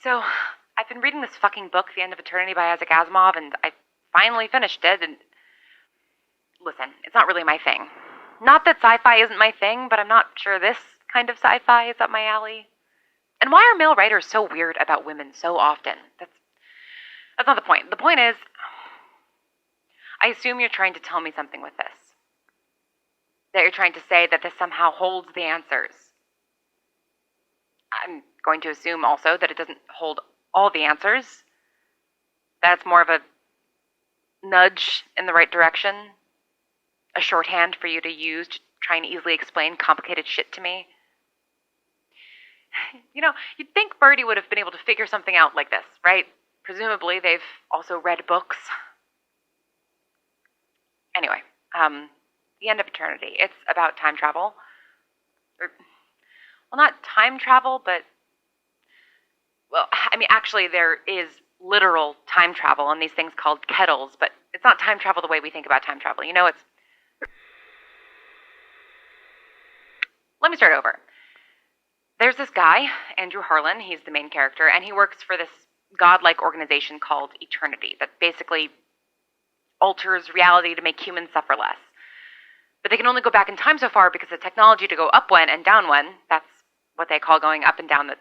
So, I've been reading this fucking book, The End of Eternity by Isaac Asimov, and I finally finished it, and listen, it's not really my thing. Not that sci-fi isn't my thing, but I'm not sure this kind of sci-fi is up my alley. And why are male writers so weird about women so often? That's not the point. The point is, I assume you're trying to tell me something with this. That you're trying to say that this somehow holds the answers. I'm going to assume also that it doesn't hold all the answers. That's more of a nudge in the right direction. A shorthand for you to use to try and easily explain complicated shit to me. You know, you'd think Birdie would have been able to figure something out like this, right? Presumably they've also read books. Anyway, The End of Eternity. It's about time travel. Well, not time travel, but... Well, I mean, actually, there is literal time travel on these things called kettles, but it's not time travel the way we think about time travel. You know, it's... Let me start over. There's this guy, Andrew Harlan, he's the main character, and he works for this godlike organization called Eternity that basically alters reality to make humans suffer less. But they can only go back in time so far because the technology to go up one and down one, that's what they call going up and down the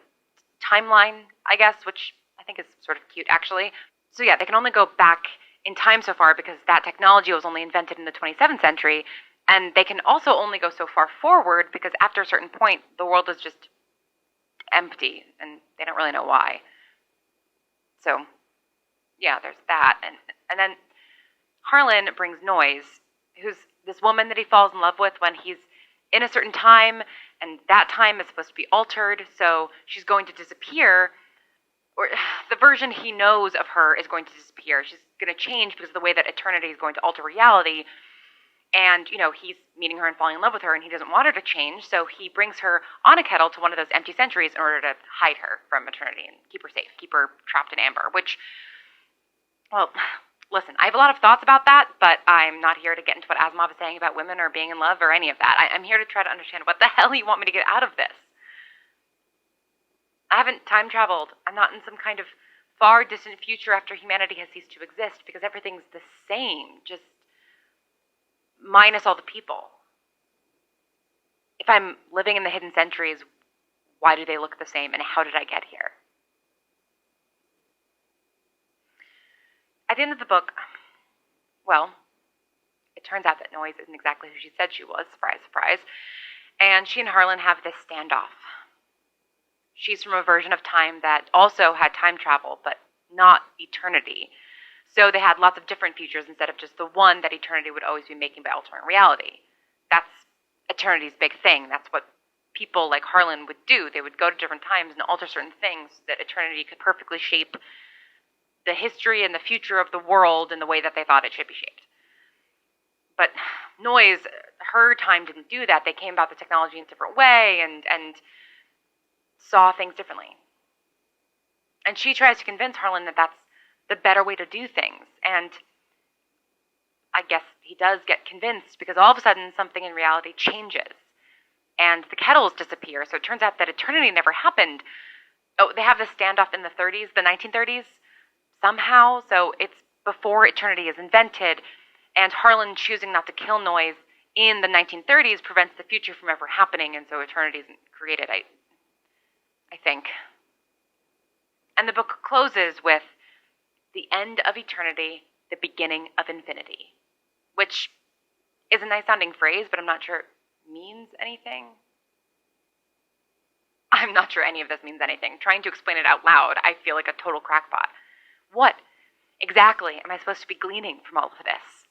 timeline, I guess, which I think is sort of cute, actually. So yeah, they can only go back in time so far because that technology was only invented in the 27th century, and they can also only go so far forward because after a certain point, the world is just empty, and they don't really know why. So, yeah, there's that. And then Harlan brings Noise, who's this woman that he falls in love with when he's in a certain time, and that time is supposed to be altered, so she's going to disappear, or the version he knows of her is going to disappear. She's going to change because of the way that Eternity is going to alter reality. And, you know, he's meeting her and falling in love with her, and he doesn't want her to change, so he brings her on a kettle to one of those empty centuries in order to hide her from Eternity and keep her safe, keep her trapped in amber, which, well, listen, I have a lot of thoughts about that, but I'm not here to get into what Asimov is saying about women or being in love or any of that. I'm here to try to understand what the hell you want me to get out of this. I haven't time traveled. I'm not in some kind of far distant future after humanity has ceased to exist, because everything's the same, just minus all the people. If I'm living in the hidden centuries, why do they look the same, and how did I get here? At the end of the book, well, it turns out that Noise isn't exactly who she said she was, surprise, surprise, and she and Harlan have this standoff. She's from a version of time that also had time travel, but not Eternity. So they had lots of different futures instead of just the one that Eternity would always be making by altering reality. That's Eternity's big thing. That's what people like Harlan would do. They would go to different times and alter certain things that Eternity could perfectly shape the history and the future of the world in the way that they thought it should be shaped. But Noise, her time didn't do that. They came about the technology in a different way and saw things differently. And she tries to convince Harlan that that's the better way to do things. And I guess he does get convinced because all of a sudden something in reality changes. And the kettles disappear. So it turns out that Eternity never happened. Oh, they have this standoff in the 30s, the 1930s, somehow. So it's before Eternity is invented. And Harlan choosing not to kill Noise in the 1930s prevents the future from ever happening. And so Eternity isn't created, I think. And the book closes with the end of eternity, the beginning of infinity, which is a nice sounding phrase, but I'm not sure it means anything. I'm not sure any of this means anything. Trying to explain it out loud, I feel like a total crackpot. What exactly am I supposed to be gleaning from all of this?